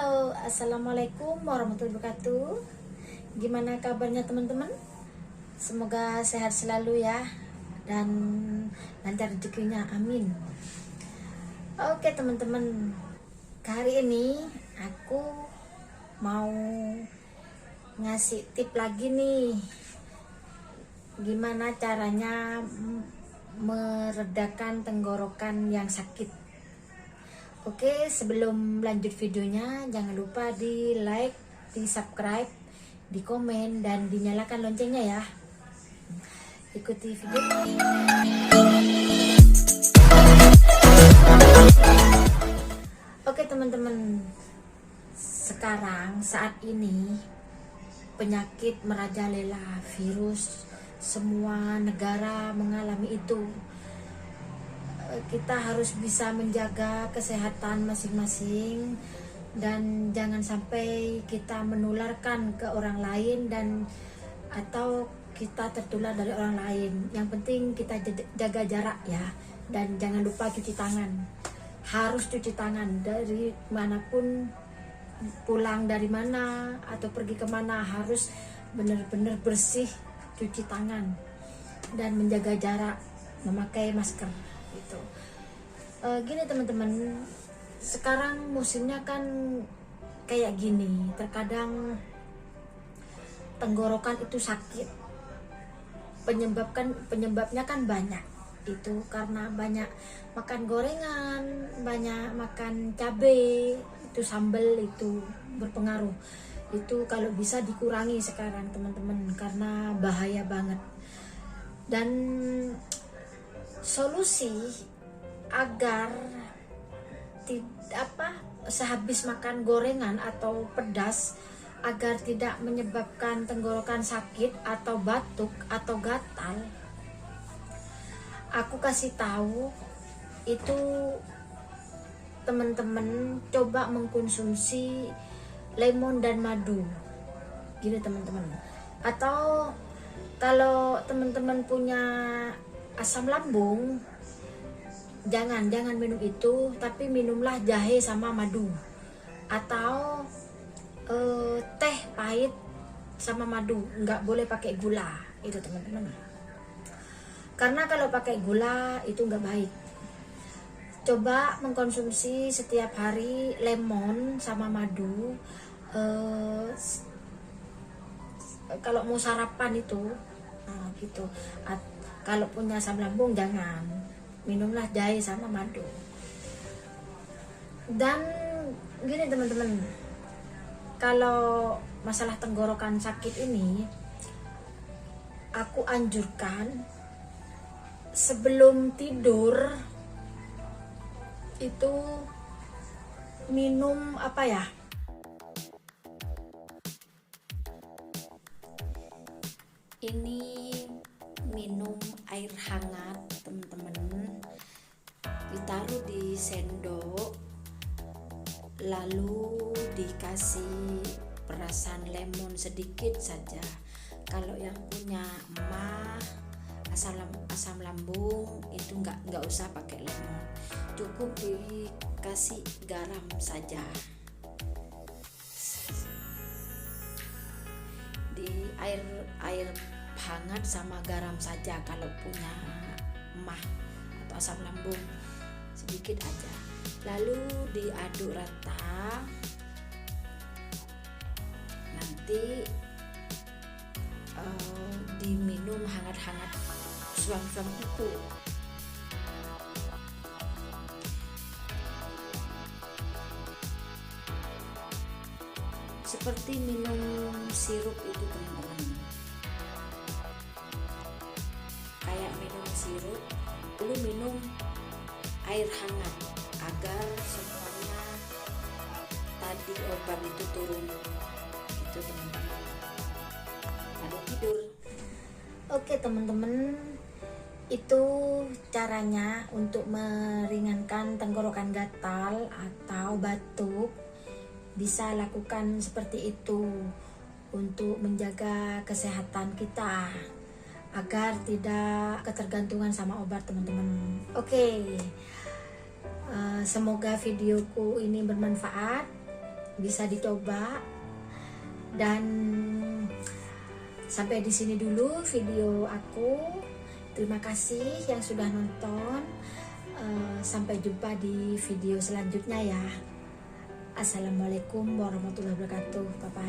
Halo, assalamualaikum warahmatullahi wabarakatuh. Gimana kabarnya teman-teman? Semoga sehat selalu ya, dan lancar rezekinya, amin. Oke teman-teman, hari ini aku mau ngasih tip lagi nih, gimana caranya meredakan tenggorokan yang sakit. Oke, sebelum lanjut videonya, jangan lupa di like, di subscribe, di komen, dan dinyalakan loncengnya ya. Ikuti video. Oke teman-teman, sekarang saat ini penyakit merajalela, virus, semua negara mengalami itu. Kita harus bisa menjaga kesehatan masing-masing dan jangan sampai kita menularkan ke orang lain dan atau kita tertular dari orang lain. Yang penting kita jaga jarak ya, dan jangan lupa cuci tangan. Harus cuci tangan dari manapun, pulang dari mana atau pergi kemana, harus benar-benar bersih, cuci tangan dan menjaga jarak, memakai masker gitu. Gini teman-teman, sekarang musimnya kan kayak gini, terkadang tenggorokan itu sakit. Penyebabnya kan banyak, itu karena banyak makan gorengan, banyak makan cabai, itu sambal itu berpengaruh. Itu kalau bisa dikurangi sekarang teman-teman, karena bahaya banget. Dan solusi agar sehabis makan gorengan atau pedas, agar tidak menyebabkan tenggorokan sakit atau batuk atau gatal, aku kasih tahu itu teman-teman coba mengkonsumsi lemon dan madu gini teman-teman. Atau kalau teman-teman punya asam lambung, jangan minum itu, tapi minumlah jahe sama madu, atau teh pahit sama madu. Nggak boleh pakai gula itu teman-teman, karena kalau pakai gula itu nggak baik. Coba mengkonsumsi setiap hari lemon sama madu. Kalau mau sarapan itu gitu. Kalau punya asam lambung jangan, minumlah jahe sama madu. Dan gini teman-teman, kalau masalah tenggorokan sakit ini, aku anjurkan sebelum tidur itu minum ini minum air hangat teman-teman, ditaruh di sendok, lalu dikasih perasan lemon sedikit saja. Kalau yang punya emah asam lambung itu nggak usah pakai lemon, cukup dikasih garam saja. Di air hangat sama garam saja kalau punya emah atau asam lambung, sedikit aja. Lalu diaduk rata, nanti diminum hangat-hangat, suam-suam itu. Seperti minum sirup itu teman-teman, kayak minum sirup, lalu minum air hangat agar semuanya tadi obat itu turun itu teman-teman, lalu tidur. Oke teman-teman, itu caranya untuk meringankan tenggorokan gatal atau batuk. Bisa lakukan seperti itu untuk menjaga kesehatan kita agar tidak ketergantungan sama obat teman-teman. Oke, semoga videoku ini bermanfaat. bisa dicoba. Dan sampai di sini dulu video aku. Terima kasih yang sudah nonton. Sampai jumpa di video selanjutnya ya. Assalamualaikum warahmatullahi wabarakatuh. Bye-bye.